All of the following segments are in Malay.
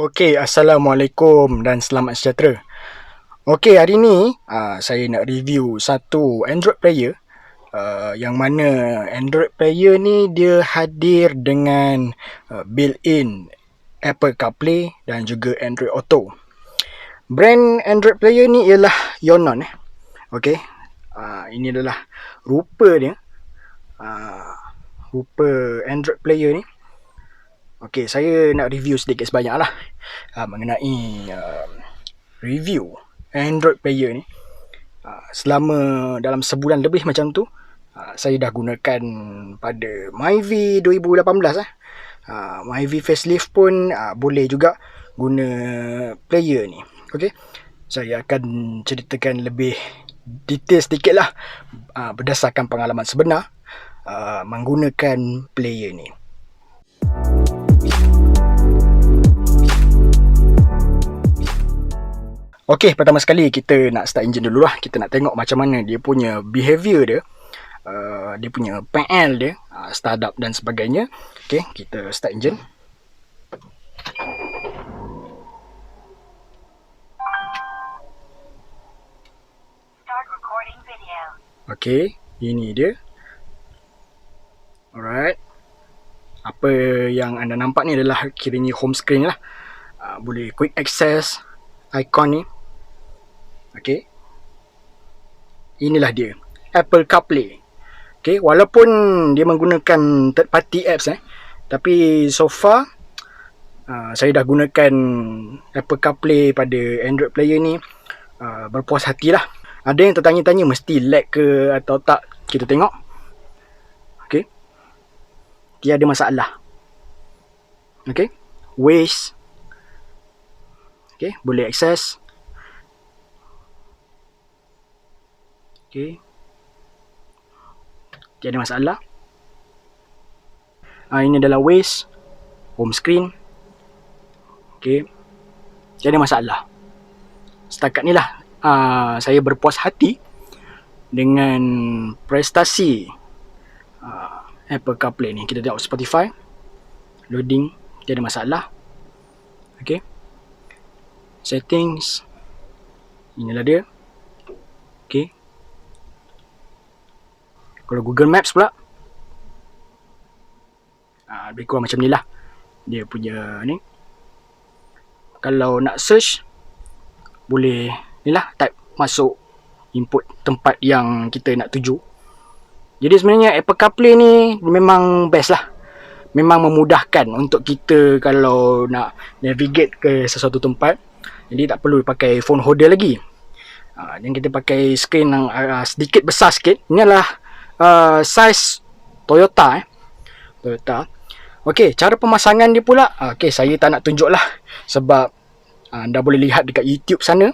Okey, Assalamualaikum dan selamat sejahtera. Okey, hari ni saya nak review satu Android player yang mana Android player ni dia hadir dengan built-in Apple CarPlay dan juga Android Auto. Brand Android player ni ialah Yonon. Okey, ini adalah rupa dia. Rupa Android player ni. Okey, saya nak review sedikit sebanyak lah mengenai review Android player ni. Selama dalam sebulan lebih macam tu, saya dah gunakan pada myvi 2018 myvi facelift pun boleh juga guna player ni. Okey, saya akan ceritakan lebih detail sedikit lah berdasarkan pengalaman sebenar menggunakan player ni. Okey, pertama sekali kita nak start engine dulu lah. Kita nak tengok macam mana dia punya behavior dia, dia punya PL dia, startup dan sebagainya. Okey, kita start engine. Start recording video. Okey, ini dia. Alright. Apa yang anda nampak ni adalah kiranya home screen lah. Boleh quick access icon ni. Okey. Inilah dia, Apple CarPlay. Okey, walaupun dia menggunakan third party apps tapi so far saya dah gunakan Apple CarPlay pada Android player ni, berpuas hatilah. Ada yang tertanya-tanya mesti lag ke atau tak, kita tengok. Okey. Tiada masalah. Okey. Waze. Okey, boleh akses. Okey. Tiada masalah. Ini adalah Waze, home screen. Okey. Tiada masalah. Setakat ni lah saya berpuas hati dengan prestasi Apple CarPlay ni. Kita tengok Spotify. Loading, tiada masalah. Okey. Settings. Inilah dia. Okey. Kalau Google Maps pula, lebih kurang macam ni lah dia punya ni. Kalau nak search, boleh ni lah, type, masuk, input tempat yang kita nak tuju. Jadi sebenarnya Apple CarPlay ni memang best lah. Memang memudahkan untuk kita kalau nak navigate ke sesuatu tempat. Jadi tak perlu pakai phone holder lagi. Dan kita pakai screen yang sedikit besar sikit. Ini adalah size Toyota. Toyota. Okey, cara pemasangan dia pula. Okey, saya tak nak tunjuk lah. Sebab anda boleh lihat dekat YouTube sana.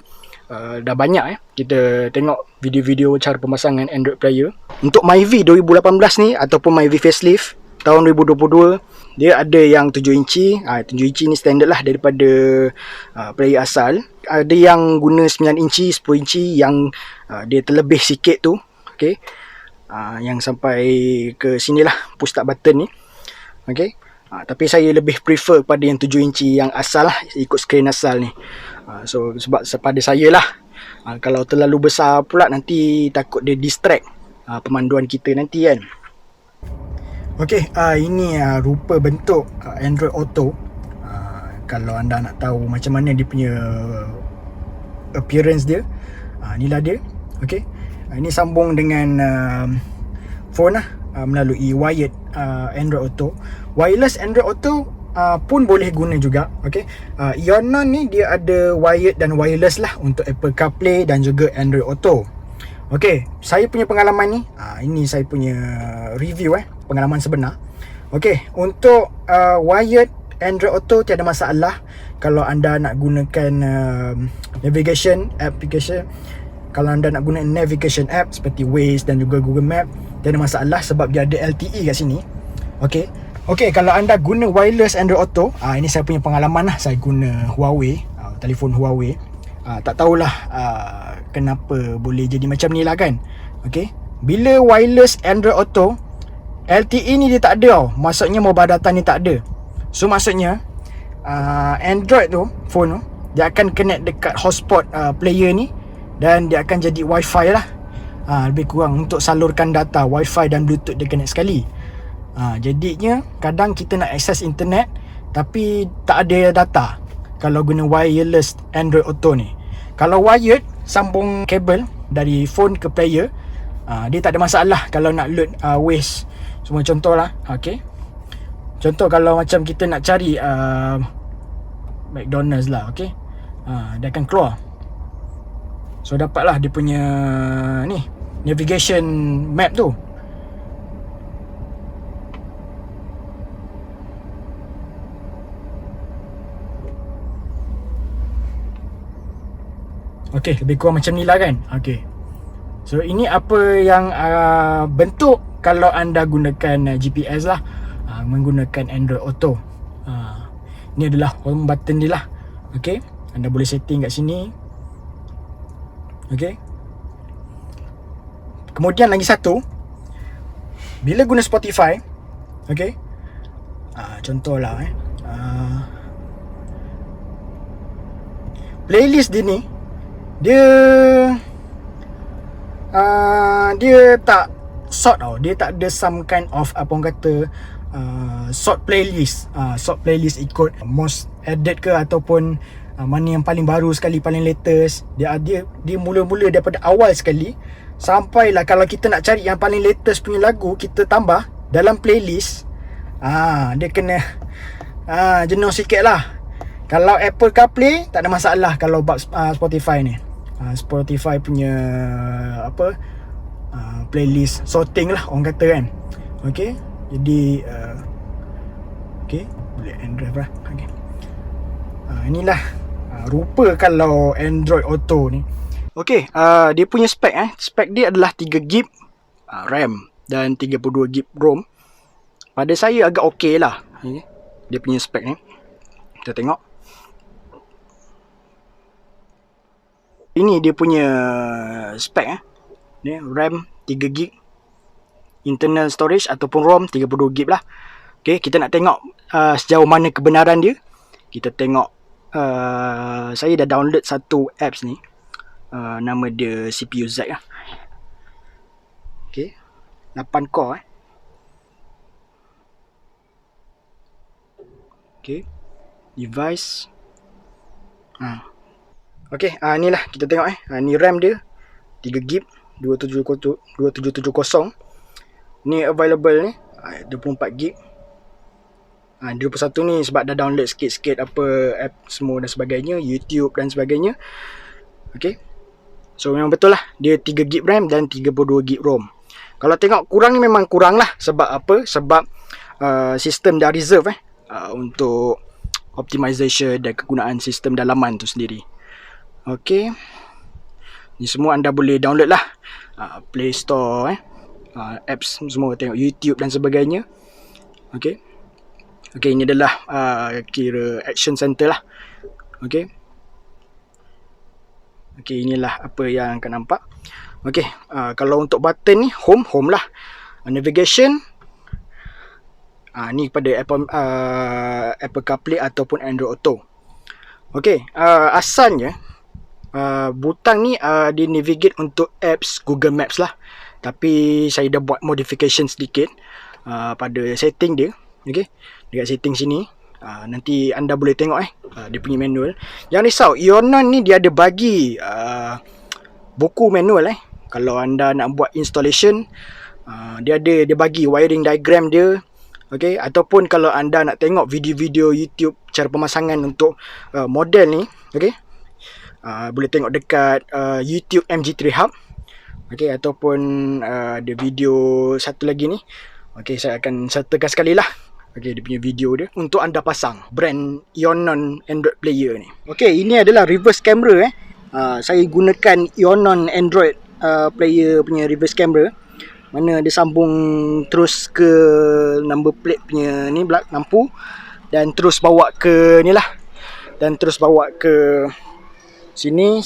Dah banyak kita tengok video-video cara pemasangan Android player. Untuk myvi 2018 ni ataupun myvi facelift tahun 2022, dia ada yang 7 inci. 7 inci ni standard lah daripada player asal. Ada yang guna 9 inci, 10 inci yang dia terlebih sikit tu. Okey. Yang sampai ke sinilah push start button ni. Okey. Tapi saya lebih prefer pada yang 7 inci yang asal lah, ikut screen asal ni. So sebab pada saya lah, kalau terlalu besar pula nanti takut dia distract pemanduan kita nanti kan. Okey, ini rupa bentuk Android Auto. Kalau anda nak tahu macam mana dia punya appearance dia, inilah dia. Okey. Ini sambung dengan phone lah, melalui wired Android Auto. Wireless Android Auto pun boleh guna juga. Okey. Yonon ni dia ada wired dan wireless lah untuk Apple CarPlay dan juga Android Auto. Okey, saya punya pengalaman ni, ini saya punya review pengalaman sebenar. Okey, untuk wired Android Auto tiada masalah. Kalau anda nak gunakan navigation application, kalau anda nak guna navigation app seperti Waze dan juga Google Map, tiada masalah sebab dia ada LTE kat sini. Okey. Okey, kalau anda guna wireless Android Auto, ini saya punya pengalaman lah. Saya guna Huawei, telefon Huawei. Tak tahulah kenapa boleh jadi macam ni lah kan. Okey. Bila wireless Android Auto, LTE ni dia tak ada tau. Maksudnya mobile data ni tak ada. So maksudnya Android tu, phone tu, dia akan connect dekat hotspot player ni, dan dia akan jadi wifi lah. Lebih kurang untuk salurkan data. Wifi dan Bluetooth dia connect sekali. Jadinya kadang kita nak akses internet tapi tak ada data kalau guna wireless Android Auto ni. Kalau wired, sambung kabel dari phone ke player, dia tak ada masalah kalau nak load Waze semua. Contoh lah, okay, contoh kalau macam kita nak cari McDonald's lah, okay, dia akan keluar. So dapatlah dia punya ni navigation map tu. Okay, lebih kurang macam ni lah kan. Okay, so ini apa yang bentuk kalau anda gunakan GPS lah, menggunakan Android Auto. Ni adalah home button dia lah. Okay, anda boleh setting kat sini. Okay, kemudian lagi satu, bila guna Spotify, okay, contohlah playlist dia ni, dia tak sort tau. Dia tak ada some kind of apa orang kata sort playlist. Sort playlist ikut most added ke ataupun mana yang paling baru sekali, paling latest. Dia mula-mula daripada awal sekali sampailah kalau kita nak cari yang paling latest punya lagu, kita tambah dalam playlist. Dia kena jenuh sikit lah. Kalau Apple CarPlay tak ada masalah. Kalau Spotify ni, Spotify punya playlist sorting lah orang kata kan. Okay, jadi okay, boleh Android lah. Okay, inilah rupa kalau Android Auto ni. Okay, dia punya spek spek dia adalah 3GB RAM dan 32GB ROM. Pada saya agak okey lah dia punya spek ni. Kita tengok. Ini dia punya spek ni, RAM 3GB, internal storage ataupun ROM 32GB lah. Okay, kita nak tengok sejauh mana kebenaran dia. Kita tengok, saya dah download satu apps ni, nama dia CPU Z lah. Okay, 8 core Okay, device. Okay, inilah kita tengok ni RAM dia 3GB 2770. Ni available ni 24GB. 21 ni sebab dah download sikit-sikit apa app semua dan sebagainya, YouTube dan sebagainya. Okay, so memang betul lah dia 3GB RAM dan 32GB ROM. Kalau tengok kurang ni memang kurang lah. Sebab apa? Sebab sistem dah reserve untuk optimization dan kegunaan sistem dalaman tu sendiri. Okay, ni semua anda boleh download lah, Play Store, apps semua, tengok YouTube dan sebagainya. Okay, okay, ini adalah kira action center lah. Okay, okay, inilah apa yang akan nampak. Okay, kalau untuk button ni home lah. Navigation, ni pada Apple CarPlay ataupun Android Auto. Okay, asalnya butang ni dia navigate untuk apps Google Maps lah. Tapi saya dah buat modification sedikit pada setting dia. Okay, dekat setting sini, nanti anda boleh tengok dia punya manual. Jangan risau, Ionon ni dia ada bagi buku manual kalau anda nak buat installation, dia bagi wiring diagram dia. Okay, ataupun kalau anda nak tengok video-video YouTube cara pemasangan untuk model ni, okay, boleh tengok dekat YouTube MG3 Hub. Okay, ataupun ada video satu lagi ni. Okay, saya akan sertakan sekali lah. Okay, dia punya video dia untuk anda pasang brand Ionon Android player ni. Okay, ini adalah reverse camera saya gunakan Ionon Android player punya reverse camera, mana dia sambung terus ke number plate punya ni lampu, dan terus bawa ke ni lah, dan terus bawa ke sini,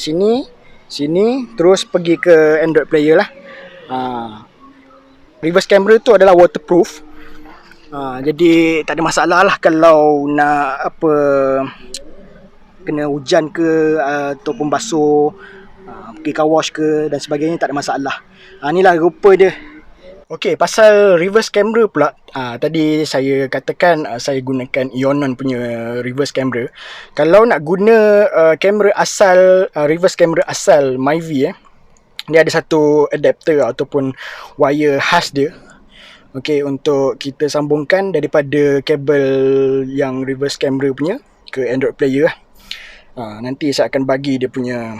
terus pergi ke Android player lah. Reverse camera tu adalah waterproof. Jadi tak ada masalah lah kalau nak apa kena hujan ke ataupun basuh, pergi car wash ke dan sebagainya, tak ada masalah. Inilah rupa dia. Okey, pasal reverse camera pula. Tadi saya katakan saya gunakan Ionon punya reverse camera. Kalau nak guna kamera asal, reverse camera asal Myvi, dia ada satu adapter ataupun wire khas dia. Okey, untuk kita sambungkan daripada kabel yang reverse camera punya ke Android player. Nanti saya akan bagi dia punya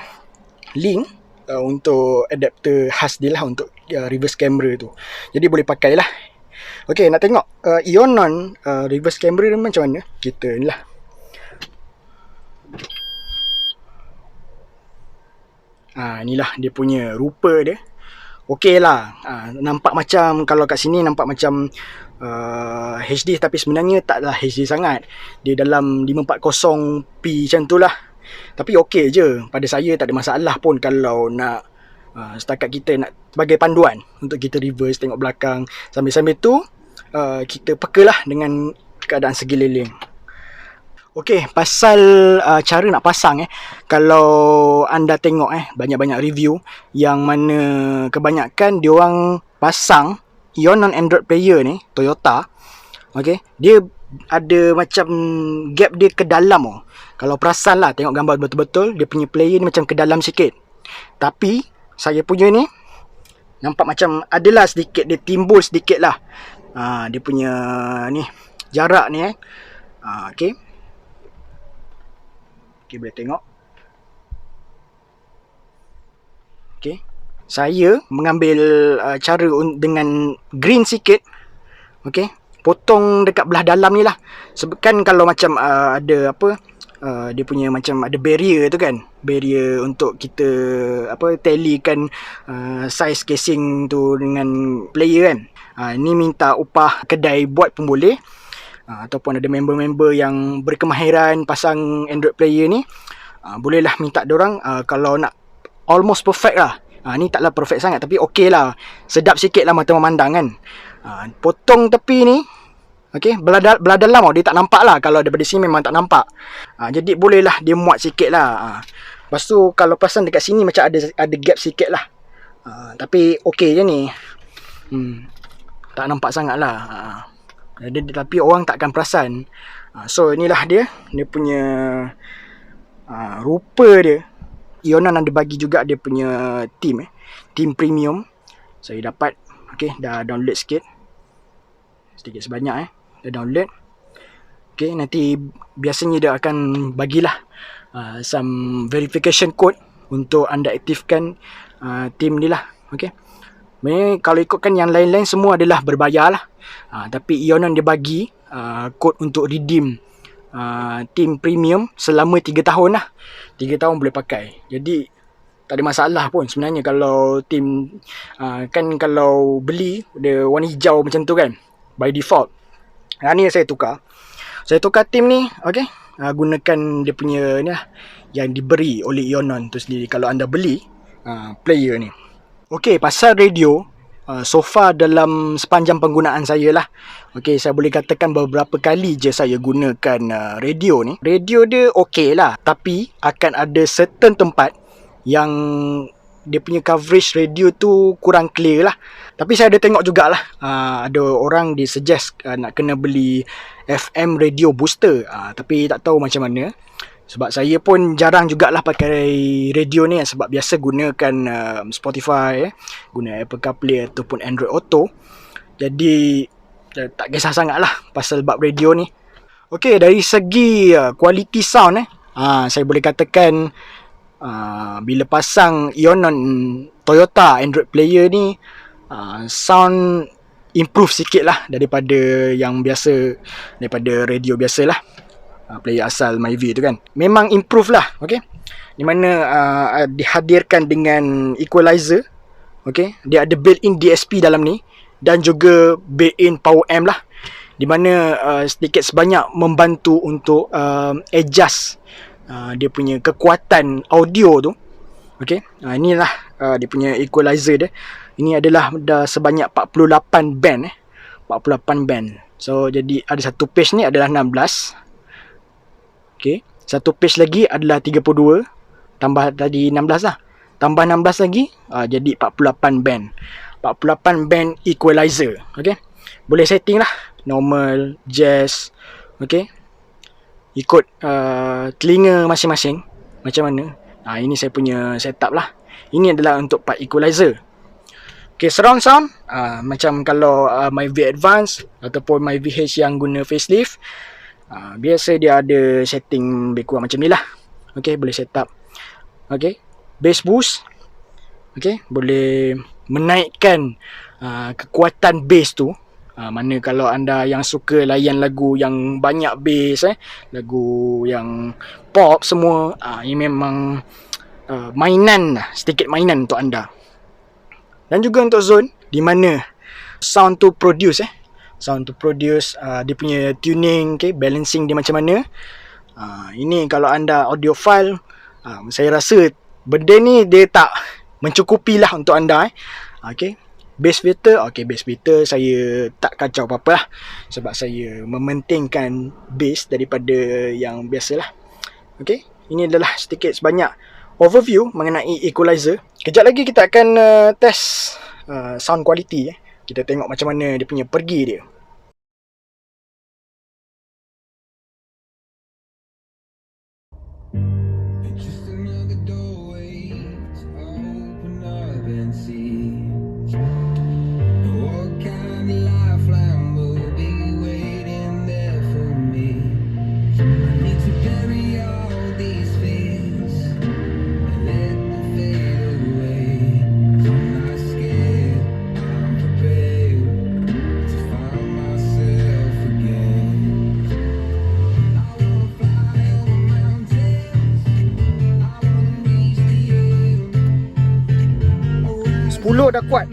link untuk adapter khas dia lah untuk reverse camera tu. Jadi boleh pakai lah. Okey, nak tengok Ionon reverse camera ni macam mana? Kita ni lah. Inilah dia punya rupa dia. Okey lah. Nampak macam, kalau kat sini nampak macam HD, tapi sebenarnya taklah HD sangat. Dia dalam 540p macam tu lah. Tapi okey je. Pada saya tak ada masalah pun kalau nak setakat kita nak sebagai panduan untuk kita reverse, tengok belakang. Sambil-sambil tu kita pekalah dengan keadaan sekeliling. Okey, pasal cara nak pasang kalau anda tengok banyak-banyak review yang mana kebanyakan diorang pasang Ionon Android player ni Toyota. Okey, dia ada macam gap dia ke dalam. Kalau perasan lah, tengok gambar betul-betul, dia punya player ni macam ke dalam sikit. Tapi saya punya ni nampak macam adalah sedikit, dia timbul sedikit lah. Dia punya ni jarak ni okey. Okey, boleh tengok. Okey. Saya mengambil cara dengan green sikit. Okey. Potong dekat belah dalam ni lah. Kan kalau macam ada apa, dia punya macam ada barrier tu kan. Barrier untuk kita tallykan size casing tu dengan player kan. Ni minta upah kedai buat pun boleh. Ataupun ada member-member yang berkemahiran pasang Android player ni, bolehlah minta diorang kalau nak almost perfect lah. Ni taklah perfect sangat, tapi okey lah, sedap sikit lah mata memandang kan. Potong tepi ni, okey, belah dalam dia tak nampak lah. Kalau daripada sini memang tak nampak. Jadi bolehlah dia muat sikit lah. Lepas tu kalau pasang dekat sini macam ada gap sikit lah. Tapi okey je ni. Tak nampak sangat lah. Tapi orang takkan perasan. So inilah dia punya rupa dia. Ionon ada bagi juga dia punya team premium. Saya dapat. Okay, dah download sikit. Sedikit sebanyak dah download. Okay, nanti biasanya dia akan bagilah some verification code untuk anda aktifkan team ni lah. Okay, kalau ikutkan yang lain-lain semua adalah berbayar lah. Tapi Ionon dia bagi kod untuk redeem team premium selama 3 tahun lah. 3 tahun boleh pakai. Jadi tak ada masalah pun sebenarnya kalau team kan kalau beli dia warna hijau macam tu kan by default. Ni saya tukar. Saya tukar team ni, okey. Gunakan dia punya ni lah yang diberi oleh Ionon tu sendiri kalau anda beli player ni. Okey, pasal radio, so far dalam sepanjang penggunaan saya lah, okey, saya boleh katakan beberapa kali je saya gunakan radio ni. Radio dia okey lah, tapi akan ada certain tempat yang dia punya coverage radio tu kurang clear lah. Tapi saya ada tengok jugalah, ada orang dia suggest nak kena beli FM radio booster. Tapi tak tahu macam mana. Sebab saya pun jarang jugalah pakai radio ni, sebab biasa gunakan Spotify, guna Apple CarPlay ataupun Android Auto. Jadi tak kisah sangat lah pasal bab radio ni. Okey, dari segi quality sound saya boleh katakan bila pasang Ionon Toyota Android player ni, sound improve sikit lah daripada yang biasa, daripada radio biasa lah, player asal Myvi tu kan. Memang improve lah, okay. Di mana dihadirkan dengan equalizer, okay. Dia ada built-in DSP dalam ni dan juga built-in power amp lah, di mana sedikit sebanyak membantu untuk adjust dia punya kekuatan audio tu, okay. Inilah dia punya equalizer dia. Ini adalah dah sebanyak 48 band 48 band. So jadi ada satu page ni adalah 16. Okay, satu page lagi adalah 32. Tambah tadi 16 lah. Tambah 16 lagi, jadi 48 band. 48 band equalizer. Okay, boleh setting lah. Normal, jazz. Okay, ikut telinga masing-masing macam mana. Ini saya punya setup lah. Ini adalah untuk part equalizer. Okay, surround sound, macam kalau MyV Advance ataupun MyVH yang guna facelift, biasa dia ada setting lebih kurang macam ni lah. Okay, boleh setup. Okay, bass boost. Okay, boleh menaikkan kekuatan bass tu. Mana kalau anda yang suka layan lagu yang banyak bass, lagu yang pop semua, ini memang mainan lah, sedikit mainan untuk anda. Dan juga untuk zone, di mana sound to produce, dia punya tuning, okay, balancing dia macam mana. Ini kalau anda audiophile, saya rasa benda ni dia tak mencukupi lah untuk anda. Okay, bass filter, bass filter saya tak kacau apa-apa lah, sebab saya mementingkan bass daripada yang biasa lah. Okay, ini adalah sedikit sebanyak overview mengenai equalizer. Kejap lagi kita akan test sound quality. Kita tengok macam mana dia punya pergi dia. Dah kuat.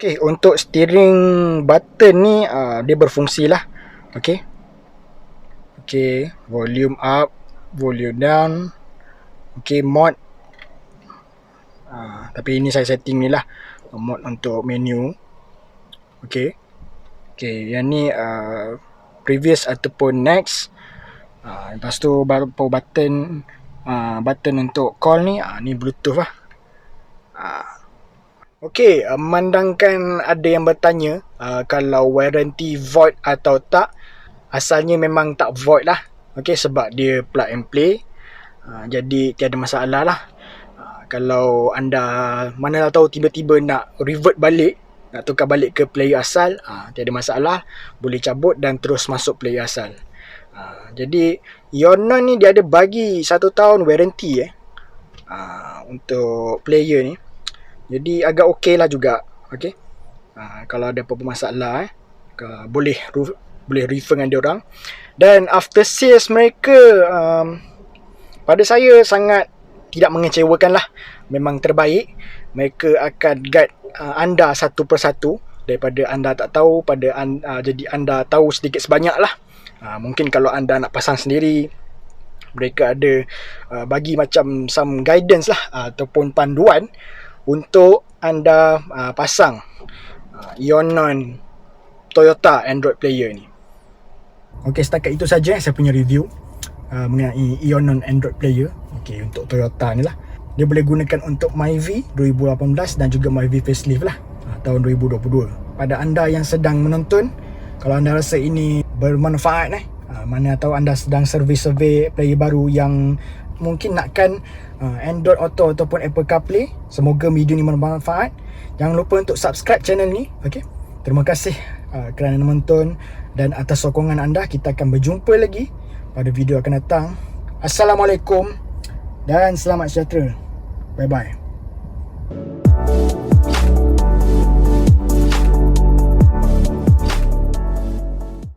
Okay, untuk steering button ni dia berfungsi lah. Okay, volume up, volume down. Okay, mode. Tapi ini saya setting ni lah, mode untuk menu. Okay, yang ni previous ataupun next. Lepas tu button untuk call ni, ni Bluetooth lah. Okey, memandangkan ada yang bertanya kalau warranty void atau tak. Asalnya memang tak void lah. Okey, sebab dia plug and play. Jadi tiada masalah lah. Kalau anda mana tahu tiba-tiba nak revert balik, nak tukar balik ke player asal, tiada masalah. Boleh cabut dan terus masuk player asal. Jadi Ionon ni dia ada bagi 1 tahun warranty untuk player ni. Jadi agak okey lah juga. Okay, kalau ada apa-apa masalah boleh refer dengan diorang. Dan after sales mereka pada saya sangat tidak mengecewakan lah. Memang terbaik. Mereka akan guide anda satu persatu. Daripada anda tak tahu, jadi anda tahu sedikit sebanyak lah. Mungkin kalau anda nak pasang sendiri, mereka ada bagi macam some guidance lah, ataupun panduan untuk anda pasang Ionon Toyota Android player ni. Okey, setakat itu saja saya punya review mengenai Ionon Android player. Okey, untuk Toyota ni lah. Dia boleh gunakan untuk MyV 2018 dan juga MyV facelift lah tahun 2022. Pada anda yang sedang menonton, kalau anda rasa ini bermanfaat, mana tahu anda sedang survey player baru yang mungkin nakkan Android Auto ataupun Apple CarPlay, semoga video ni bermanfaat. Jangan lupa untuk subscribe channel ni, okey, Terima kasih kerana menonton, dan atas sokongan anda, kita akan berjumpa lagi pada video akan datang. Assalamualaikum dan selamat sejahtera. Bye bye.